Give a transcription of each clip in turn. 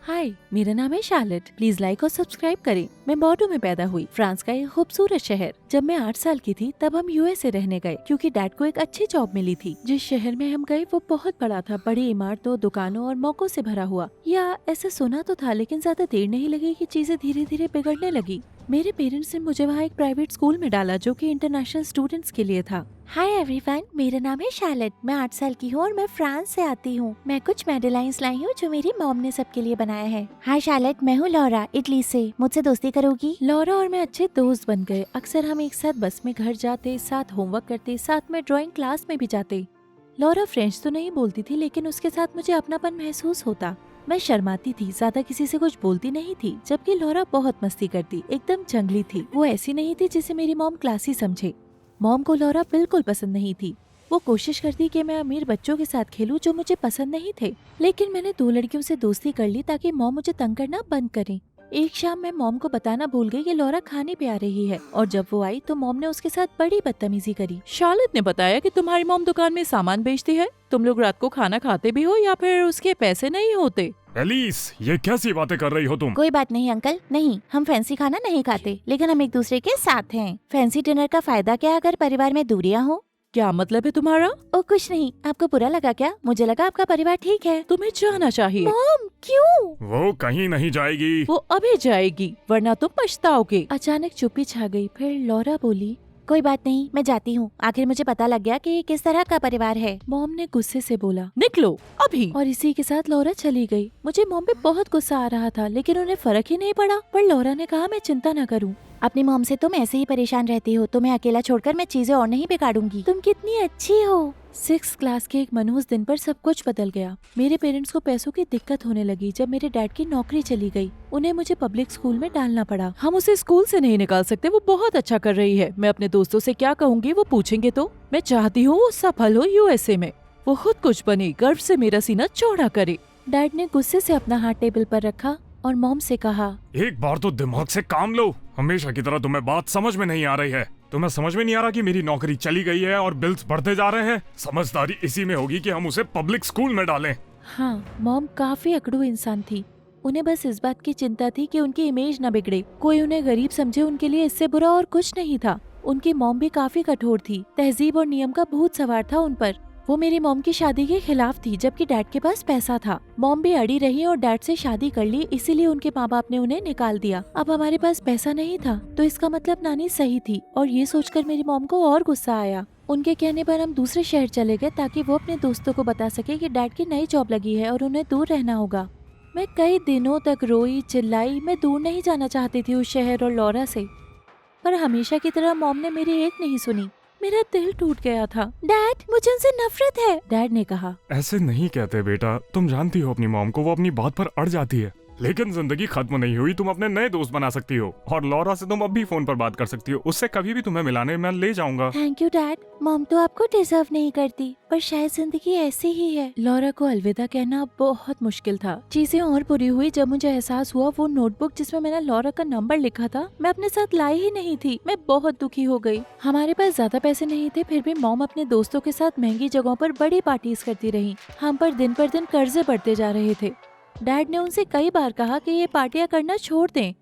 हाय, मेरा नाम है शार्लेट। प्लीज लाइक और सब्सक्राइब करें। मैं बॉर्डो में पैदा हुई, फ्रांस का एक खूबसूरत शहर। जब मैं 8 साल की थी तब हम यूएसए रहने गए क्योंकि डैड को एक अच्छी जॉब मिली थी। जिस शहर में हम गए वो बहुत बड़ा था, बड़ी इमारतों, दुकानों और मौकों से भरा हुआ। या ऐसा सुना तो था, लेकिन ज्यादा देर नहीं लगी कि चीजें धीरे धीरे बिगड़ने लगी। मेरे पेरेंट्स ने मुझे वहाँ एक प्राइवेट स्कूल में डाला जो कि इंटरनेशनल स्टूडेंट्स के लिए था। हाय एवरीवन, मेरा नाम है शार्लेट। मैं 8 साल की हूँ और मैं फ्रांस से आती हूँ। मैं कुछ मेडलाइंस लाई हूँ जो मेरी मॉम ने सबके लिए बनाया है। हाय शार्लेट, मैं हूँ लॉरा, इटली से। मुझसे दोस्ती करोगी? लॉरा और मैं अच्छे दोस्त बन गए। अक्सर हम एक साथ बस में घर जाते, साथ होमवर्क करते, साथ में ड्राइंग क्लास में भी जाते। लॉरा फ्रेंच तो नहीं बोलती थी, लेकिन उसके साथ मुझे अपनापन महसूस होता। मैं शर्माती थी, ज्यादा किसी से कुछ बोलती नहीं थी, जबकि लॉरा बहुत मस्ती करती, एकदम जंगली थी। वो ऐसी नहीं थी जिसे मेरी मॉम क्लासी समझे। मॉम को लॉरा बिल्कुल पसंद नहीं थी। वो कोशिश करती कि मैं अमीर बच्चों के साथ खेलूं जो मुझे पसंद नहीं थे, लेकिन मैंने 2 लड़कियों से दोस्ती कर ली ताकि मॉम मुझे तंग करना बंद करें। एक शाम मैं मॉम को बताना भूल गई कि लॉरा खाने पे आ रही है, और जब वो आई तो मॉम ने उसके साथ बड़ी बदतमीजी करी। शार्लेट ने बताया कि तुम्हारी मॉम दुकान में सामान बेचती है। तुम लोग रात को खाना खाते भी हो या फिर उसके पैसे नहीं होते? एलिस, ये कैसी बातें कर रही हो तुम? कोई बात नहीं अंकल, नहीं, हम फैंसी खाना नहीं खाते, लेकिन हम एक दूसरे के साथ हैं। फैंसी डिनर का फायदा क्या अगर परिवार में दूरियां हो? क्या मतलब है तुम्हारा? ओ कुछ नहीं, आपको बुरा लगा क्या? मुझे लगा आपका परिवार ठीक है। तुम्हें जाना चाहिए। मॉम, क्यों? वो कहीं नहीं जाएगी। वो अभी जाएगी, वरना तुम पछताओगे। अचानक चुप्पी छा गई। फिर लॉरा बोली, कोई बात नहीं, मैं जाती हूँ। आखिर मुझे पता लग गया कि ये किस तरह का परिवार है। मॉम ने गुस्से से बोला, निकलो अभी। और इसी के साथ लॉरा चली गई। मुझे मॉम पे बहुत गुस्सा आ रहा था, लेकिन उन्हें फर्क ही नहीं पड़ा। पर लॉरा ने कहा, मैं चिंता न करूं। अपनी मॉम से तुम ऐसे ही परेशान रहती हो। तुम्हें अकेला छोड़कर मैं चीजें और नहीं बिगाड़ूंगी। तुम कितनी अच्छी हो। 6th क्लास के एक मनहूस दिन पर सब कुछ बदल गया। मेरे पेरेंट्स को पैसों की दिक्कत होने लगी जब मेरे डैड की नौकरी चली गई। उन्हें मुझे पब्लिक स्कूल में डालना पड़ा। हम उसे स्कूल से नहीं निकाल सकते, वो बहुत अच्छा कर रही है। मैं अपने दोस्तों से क्या कहूँगी, वो पूछेंगे तो। मैं चाहती हूँ वो सफल हो यूएसए में, वो खुद कुछ बने, गर्व से मेरा सीना चौड़ा करे। डैड ने गुस्से से अपना हाथ टेबल पर रखा और मॉम से कहा, एक बार तो दिमाग से काम लो। हमेशा की तरह तुम्हें बात समझ में नहीं आ रही है। तुम्हें समझ में नहीं आ रहा कि मेरी नौकरी चली गई है और बिल्स बढ़ते जा रहे हैं। समझदारी इसी में होगी कि हम उसे पब्लिक स्कूल में डालें। हाँ, मॉम काफी अकड़ू इंसान थी। उन्हें बस इस बात की चिंता थी कि उनकी इमेज न बिगड़े, कोई उन्हें गरीब समझे। उनके लिए इससे बुरा और कुछ नहीं था। उनकी मॉम भी काफी कठोर थी। तहजीब और नियम का भूत सवार था उन पर। वो मेरी मॉम की शादी के खिलाफ थी, जबकि डैड के पास पैसा था। मॉम भी अड़ी रही और डैड से शादी कर ली, इसीलिए उनके माँ बाप ने उन्हें निकाल दिया। अब हमारे पास पैसा नहीं था, तो इसका मतलब नानी सही थी। और ये सोचकर मेरी मॉम को और गुस्सा आया। उनके कहने पर हम दूसरे शहर चले गए ताकि वो अपने दोस्तों को बता सके कि डैड की नई जॉब लगी है और उन्हें दूर रहना होगा। मैं कई दिनों तक रोई चिल्लाई। मैं दूर नहीं जाना चाहती थी उस शहर और लॉरा से, पर हमेशा की तरह मॉम ने मेरी एक नहीं सुनी। मेरा दिल टूट गया था। डैड, मुझे उनसे नफरत है। डैड ने कहा, ऐसे नहीं कहते बेटा। तुम जानती हो अपनी मॉम को, वो अपनी बात पर अड़ जाती है। लेकिन जिंदगी खत्म नहीं हुई। तुम अपने नए दोस्त बना सकती हो और लॉरा से तुम अब भी फोन पर बात कर सकती हो। उससे कभी भी तुम्हें मिलाने मैं ले जाऊंगा। Thank you dad. मॉम तो आपको डिजर्व नहीं करती, पर शायद जिंदगी ऐसी ही है। लॉरा को अलविदा कहना बहुत मुश्किल था। चीजें और बुरी हुई जब मुझे एहसास हुआ वो नोटबुक जिसमें मैंने लॉरा का नंबर लिखा था, मैं अपने साथ लाई ही नहीं थी। मैं बहुत दुखी हो गई। हमारे पास ज्यादा पैसे नहीं थे, फिर भी मॉम अपने दोस्तों के साथ महंगी जगहों पर बड़ी पार्टीज करती रही। हम पर दिन कर्जे बढ़ते जा रहे थे। डैड ने उनसे कई बार कहा कि ये पार्टियां करना छोड़ दें।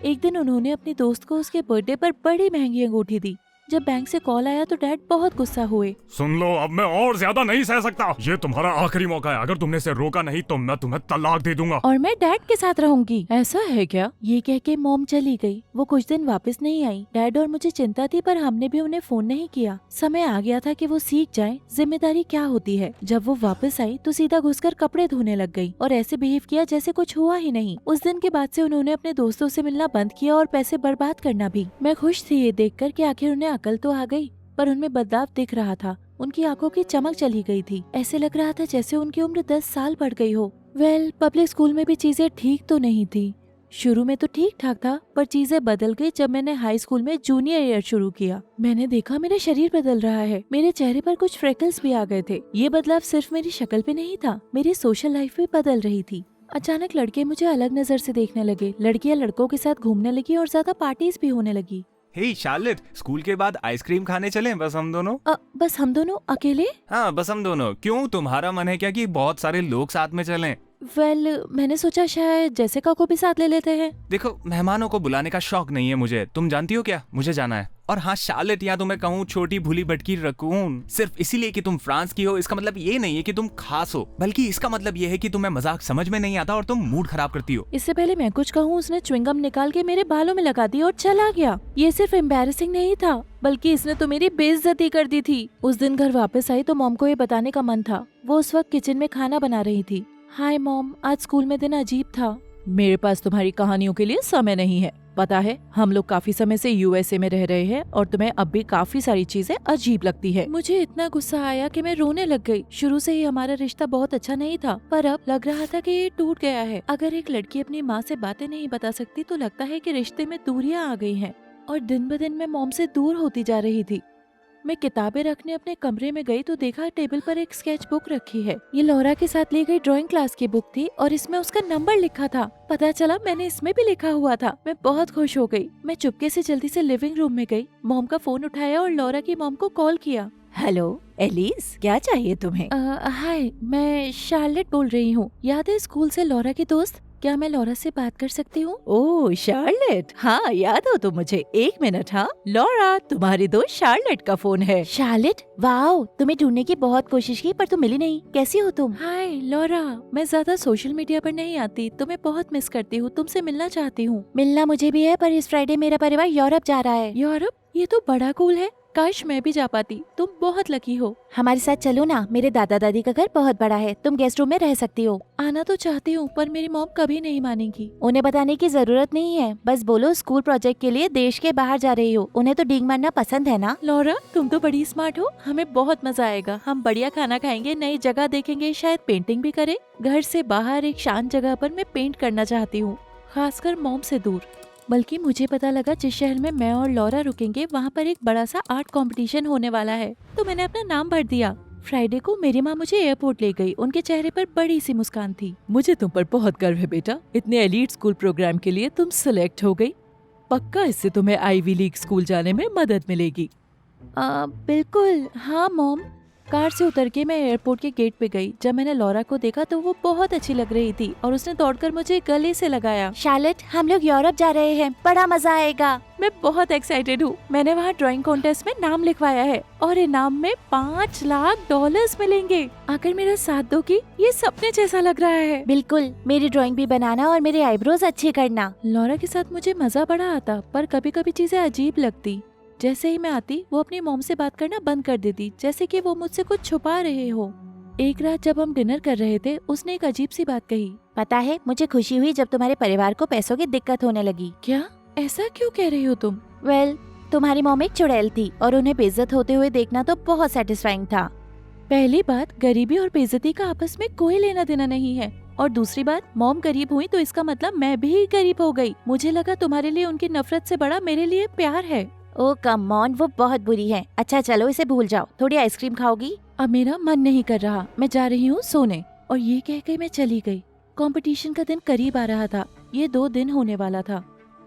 एक दिन उन्होंने अपने दोस्त को उसके बर्थडे पर बड़ी महंगी अंगूठी दी। जब बैंक से कॉल आया तो डैड बहुत गुस्सा हुए। सुन लो, अब मैं और ज्यादा नहीं सह सकता। ये तुम्हारा आखिरी मौका है। अगर तुमने इसे रोका नहीं तो मैं तुम्हें तलाक दे दूंगा। और मैं डैड के साथ रहूंगी। ऐसा है क्या? ये कह के मॉम चली गई। वो कुछ दिन वापस नहीं आई। डैड और मुझे चिंता थी, पर हमने भी उन्हें फोन नहीं किया। समय आ गया था कि वो सीख जाएं जिम्मेदारी क्या होती है। जब वो वापस आई तो सीधा घुसकर कपड़े धोने लग गई और ऐसे बिहेव किया जैसे कुछ हुआ ही नहीं। उस दिन के बाद से उन्होंने अपने दोस्तों से मिलना बंद किया और पैसे बर्बाद करना भी। मैं खुश थी ये देखकर कि आखिर उन्हें अकल तो आ गई, पर उनमें बदलाव दिख रहा था। उनकी आंखों की चमक चली गई थी। ऐसे लग रहा था जैसे उनकी उम्र 10 साल बढ़ गई हो। पब्लिक स्कूल में भी चीजें ठीक तो नहीं थी। शुरू में तो ठीक ठाक था, पर चीजें बदल गई जब मैंने हाई स्कूल में जूनियर ईयर शुरू किया। मैंने देखा मेरा शरीर बदल रहा है। मेरे चेहरे पर कुछ फ्रेकल्स भी आ गए थे। ये बदलाव सिर्फ मेरी शक्ल पे नहीं था, मेरी सोशल लाइफ भी बदल रही थी। अचानक लड़के मुझे अलग नजर से देखने लगे। लड़कियां लड़कों के साथ घूमने लगी और ज्यादा पार्टीज भी होने लगी। हे शार्लेट, स्कूल के बाद आइसक्रीम खाने चलें बस हम दोनों? बस हम दोनों अकेले? हाँ, बस हम दोनों। क्यों, तुम्हारा मन है क्या कि बहुत सारे लोग साथ में चलें? मैंने सोचा शायद जेसिका को भी साथ ले लेते हैं। देखो, मेहमानों को बुलाने का शौक नहीं है मुझे, तुम जानती हो क्या, मुझे जाना है। और हाँ शार्लेट, या तो मैं कहूँ छोटी भूली भटकी रकून, सिर्फ इसीलिए कि तुम फ्रांस की हो इसका मतलब ये नहीं है कि तुम खास हो, बल्कि इसका मतलब ये है कि तुम्हें मजाक समझ में नहीं आता और तुम मूड खराब करती हो। इससे पहले मैं कुछ कहूँ, उसने च्युइंगम निकाल के मेरे बालों में लगा दी और चला गया। ये सिर्फ एम्बैरेसिंग नहीं था, बल्कि इसने तो मेरी बेइज्जती कर दी थी। उस दिन घर वापस आई तो मॉम को ये बताने का मन था। वो उस वक्त किचन में खाना बना रही थी। हाय मॉम, आज स्कूल में दिन अजीब था। मेरे पास तुम्हारी कहानियों के लिए समय नहीं है। पता है, हम लोग काफी समय से यूएसए में रह रहे हैं और तुम्हें अब भी काफी सारी चीजें अजीब लगती है। मुझे इतना गुस्सा आया कि मैं रोने लग गई। शुरू से ही हमारा रिश्ता बहुत अच्छा नहीं था, पर अब लग रहा था कि ये टूट गया है। अगर एक लड़की अपनी माँ से बातें नहीं बता सकती तो लगता है कि रिश्ते में दूरियां आ गई हैं। और दिन ब दिन मैं मॉम से दूर होती जा रही थी। मैं किताबें रखने अपने कमरे में गई तो देखा टेबल पर एक स्केच बुक रखी है। ये लॉरा के साथ ली गई ड्राइंग क्लास की बुक थी और इसमें उसका नंबर लिखा था। पता चला मैंने इसमें भी लिखा हुआ था। मैं बहुत खुश हो गई। मैं चुपके से जल्दी से लिविंग रूम में गई, मॉम का फोन उठाया और लॉरा की मॉम को कॉल किया। हेलो एलिस, क्या चाहिए तुम्हें? हाय, मैं शार्लेट बोल रही हूँ। याद है स्कूल से लॉरा की दोस्त? क्या मैं लॉरा से बात कर सकती हूँ? ओह शार्लेट, हाँ याद हो तो मुझे। एक मिनट। हाँ लॉरा, तुम्हारी दोस्त शार्लेट का फोन है। शार्लेट, वाओ, तुम्हें ढूंढने की बहुत कोशिश की पर तुम मिली नहीं। कैसी हो तुम? हाय लॉरा, मैं ज्यादा सोशल मीडिया पर नहीं आती, तुम्हें बहुत मिस करती हूँ, तुमसे मिलना चाहती हूँ। मिलना मुझे भी है, पर इस फ्राइडे मेरा परिवार यूरोप जा रहा है। यूरोप? ये तो बड़ा कूल है। काश मैं भी जा पाती। तुम बहुत लकी हो। हमारे साथ चलो ना, मेरे दादा दादी का घर बहुत बड़ा है, तुम गेस्ट रूम में रह सकती हो। आना तो चाहती हूँ, पर मेरी मॉम कभी नहीं मानेगी। उन्हें बताने की जरूरत नहीं है, बस बोलो स्कूल प्रोजेक्ट के लिए देश के बाहर जा रही हो। उन्हें तो डींग मारना पसंद है ना। लॉरा, तुम तो बड़ी स्मार्ट हो। हमें बहुत मजा आएगा। हम बढ़िया खाना खाएंगे, नई जगह देखेंगे, शायद पेंटिंग भी करें। घर से बाहर एक शांत जगह पर मैं पेंट करना चाहती हूँ, खासकर मॉम से दूर। बल्कि मुझे पता लगा जिस शहर में मैं और लॉरा रुकेंगे वहाँ पर एक बड़ा सा आर्ट कंपटीशन होने वाला है, तो मैंने अपना नाम भर दिया। फ्राइडे को मेरी माँ मुझे एयरपोर्ट ले गई। उनके चेहरे पर बड़ी सी मुस्कान थी। मुझे तुम पर बहुत गर्व है बेटा। इतने एलीट स्कूल प्रोग्राम के लिए तुम सिलेक्ट हो गई। पक्का इससे तुम्हें आईवी लीग स्कूल जाने में मदद मिलेगी। बिल्कुल हाँ मॉम। कार से उतर के मैं एयरपोर्ट के गेट पे गई। जब मैंने लॉरा को देखा तो वो बहुत अच्छी लग रही थी और उसने दौड़कर मुझे गले से लगाया। शार्लेट, हम लोग यूरोप जा रहे हैं, बड़ा मजा आएगा। मैं बहुत एक्साइटेड हूँ। मैंने वहाँ ड्राइंग कॉन्टेस्ट में नाम लिखवाया है और इनाम में $5 लाख मिलेंगे। अगर मेरा साथ दोगी, ये सपने जैसा लग रहा है। बिल्कुल, मेरी ड्राइंग भी बनाना और मेरे आईब्रोज अच्छे करना। लॉरा के साथ मुझे मजा बड़ा आता, पर कभी कभी चीजें अजीब लगती। जैसे ही मैं आती वो अपनी मॉम से बात करना बंद कर देती, जैसे कि वो मुझसे कुछ छुपा रहे हो। एक रात जब हम डिनर कर रहे थे, उसने एक अजीब सी बात कही। पता है, मुझे खुशी हुई जब तुम्हारे परिवार को पैसों की दिक्कत होने लगी। क्या? ऐसा क्यों कह रही हो तुम? वेल, तुम्हारी मॉम एक चुड़ैल थी और उन्हें बेइज्जत होते हुए देखना तो बहुत सेटिस्फाइंग था। पहली बात, गरीबी और बेइज्जती का आपस में कोई लेना देना नहीं है। और दूसरी बात, मॉम गरीब हुई तो इसका मतलब मैं भी गरीब हो गई। मुझे लगा तुम्हारे लिए उनकी नफरत से बड़ा मेरे लिए प्यार है। ओ कम ऑन, वो बहुत बुरी है। अच्छा चलो, इसे भूल जाओ। थोड़ी आइसक्रीम खाओगी? अब मेरा मन नहीं कर रहा, मैं जा रही हूँ सोने। और ये कह के मैं चली गई। कंपटीशन का दिन करीब आ रहा था। ये 2 दिन होने वाला था।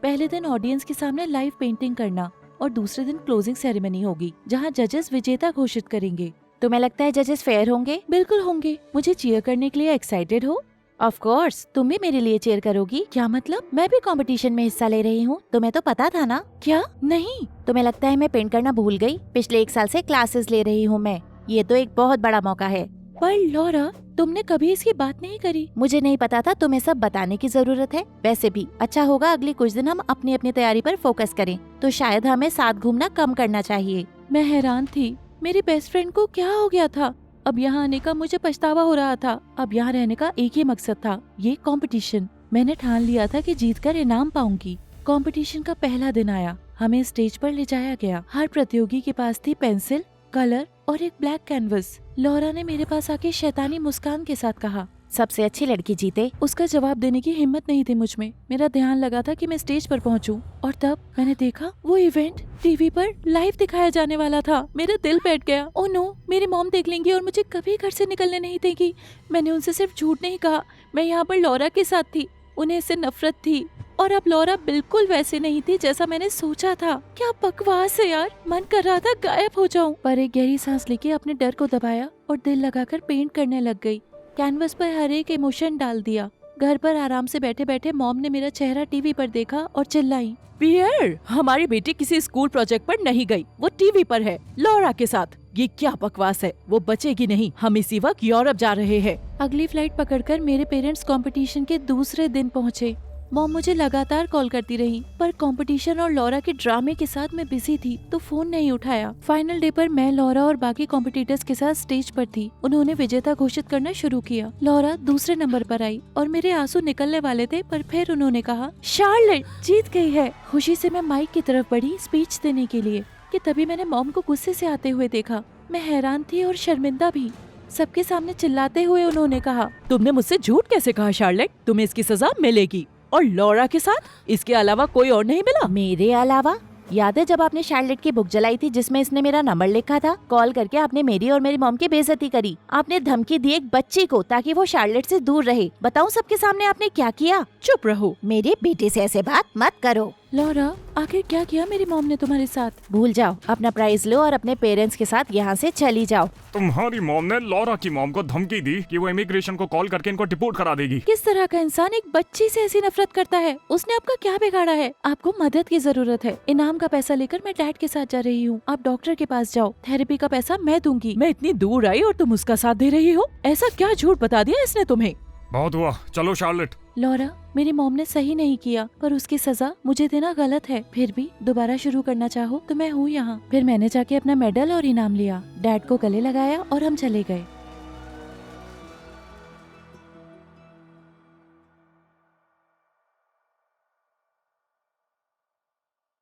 पहले दिन ऑडियंस के सामने लाइव पेंटिंग करना और दूसरे दिन क्लोजिंग सेरेमनी होगी, जहाँ जजेस विजेता घोषित करेंगे। तुम्हें लगता है जजेस फेयर होंगे? बिल्कुल होंगे। मुझे चीयर करने के लिए एक्साइटेड हो? ऑफ कोर्स, तुम भी मेरे लिए चीयर करोगी। क्या मतलब? मैं भी कंपटीशन में हिस्सा ले रही हूँ, तुम्हें तो पता था ना। क्या? नहीं। तुम्हें लगता है मैं पेंट करना भूल गई? पिछले 1 साल से क्लासेस ले रही हूँ मैं। ये तो एक बहुत बड़ा मौका है। पर लॉरा, तुमने कभी इसकी बात नहीं करी। मुझे नहीं पता था, तुम्हें सब बताने की जरूरत है। वैसे भी अच्छा होगा अगले कुछ दिन हम अपनी अपनी तैयारी पर फोकस करें, तो शायद हमें साथ घूमना कम करना चाहिए। मैं हैरान थी, मेरी बेस्ट फ्रेंड को क्या हो गया था। अब यहाँ आने का मुझे पछतावा हो रहा था। अब यहाँ रहने का एक ही मकसद था, ये कंपटीशन। मैंने ठान लिया था कि जीतकर इनाम पाऊंगी। कंपटीशन का पहला दिन आया। हमें स्टेज पर ले जाया गया। हर प्रतियोगी के पास थी पेंसिल, कलर और एक ब्लैक कैनवस। लॉरा ने मेरे पास आके शैतानी मुस्कान के साथ कहा, सबसे अच्छी लड़की जीते। उसका जवाब देने की हिम्मत नहीं थी मुझ में। मेरा ध्यान लगा था कि मैं स्टेज पर पहुंचूं, और तब मैंने देखा वो इवेंट टीवी पर लाइव दिखाया जाने वाला था। मेरा दिल बैठ गया। ओह नो, मेरी मॉम देख लेंगी और मुझे कभी घर से निकलने नहीं देगी। मैंने उनसे सिर्फ झूठ नहीं कहा, मैं यहाँ पर लॉरा के साथ थी। उन्हें इससे नफरत थी और अब लॉरा बिल्कुल वैसे नहीं थी जैसा मैंने सोचा था। क्या बकवास है यार। मन कर रहा था गायब हो जाऊं, पर एक गहरी सांस लेके अपने डर को दबाया और दिल लगाकर पेंट करने लग गई। कैनवस पर हर एक इमोशन डाल दिया। घर पर आराम से बैठे बैठे मॉम ने मेरा चेहरा टीवी पर देखा और चिल्लाई, पियर, हमारी बेटी किसी स्कूल प्रोजेक्ट पर नहीं गई, वो टीवी पर है लॉरा के साथ। ये क्या बकवास है, वो बचेगी नहीं, हम इसी वक्त यूरोप जा रहे हैं। अगली फ्लाइट पकड़कर मेरे पेरेंट्स कंपटीशन के दूसरे दिन पहुँचे। मॉम मुझे लगातार कॉल करती रही, पर कंपटीशन और लॉरा के ड्रामे के साथ मैं बिजी थी तो फोन नहीं उठाया। फाइनल डे पर मैं, लॉरा और बाकी कॉम्पिटिटर्स के साथ स्टेज पर थी। उन्होंने विजेता घोषित करना शुरू किया। लॉरा दूसरे नंबर पर आई और मेरे आंसू निकलने वाले थे, पर फिर उन्होंने कहा, शार्लेट जीत गई है। खुशी से मैं माइक की तरफ बढ़ी स्पीच देने के लिए कि तभी मैंने मॉम को गुस्से से आते हुए देखा। मैं हैरान थी और शर्मिंदा भी। सबके सामने चिल्लाते हुए उन्होंने कहा, तुमने मुझसे झूठ कैसे कहा शार्लेट, तुम्हें इसकी सजा मिलेगी। और लॉरा के साथ इसके अलावा कोई और नहीं मिला? मेरे अलावा? याद है जब आपने शार्लेट की बुक जलाई थी जिसमें इसने मेरा नंबर लिखा था? कॉल करके आपने मेरी और मेरी मॉम की बेइज्जती करी। आपने धमकी दी एक बच्ची को ताकि वो शार्लेट से दूर रहे। बताऊं सबके सामने आपने क्या किया? चुप रहो। मेरे बेटे से ऐसे बात मत करो। लॉरा, आखिर क्या किया मेरी मॉम ने तुम्हारे साथ? भूल जाओ, अपना प्राइज लो और अपने पेरेंट्स के साथ यहाँ से चली जाओ। तुम्हारी मॉम ने लॉरा की मॉम को धमकी दी कि वो इमिग्रेशन को कॉल करके इनको डिपोर्ट करा देगी। किस तरह का इंसान एक बच्ची से ऐसी नफरत करता है? उसने आपका क्या बिगाड़ा है? आपको मदद की जरूरत है। इनाम का पैसा लेकर मैं डैड के साथ जा रही हूँ। आप डॉक्टर के पास जाओ, थेरेपी का पैसा मैं दूंगी। मैं इतनी दूर आई और तुम उसका साथ दे रही हो? ऐसा क्या झूठ बता दिया इसने तुम्हें? बहुत हुआ, चलो शार्लेट। लॉरा, मेरी मॉम ने सही नहीं किया, पर उसकी सजा मुझे देना गलत है। फिर भी दोबारा शुरू करना चाहो तो मैं हूँ यहाँ। फिर मैंने जाके अपना मेडल और इनाम लिया, डैड को गले लगाया और हम चले गए।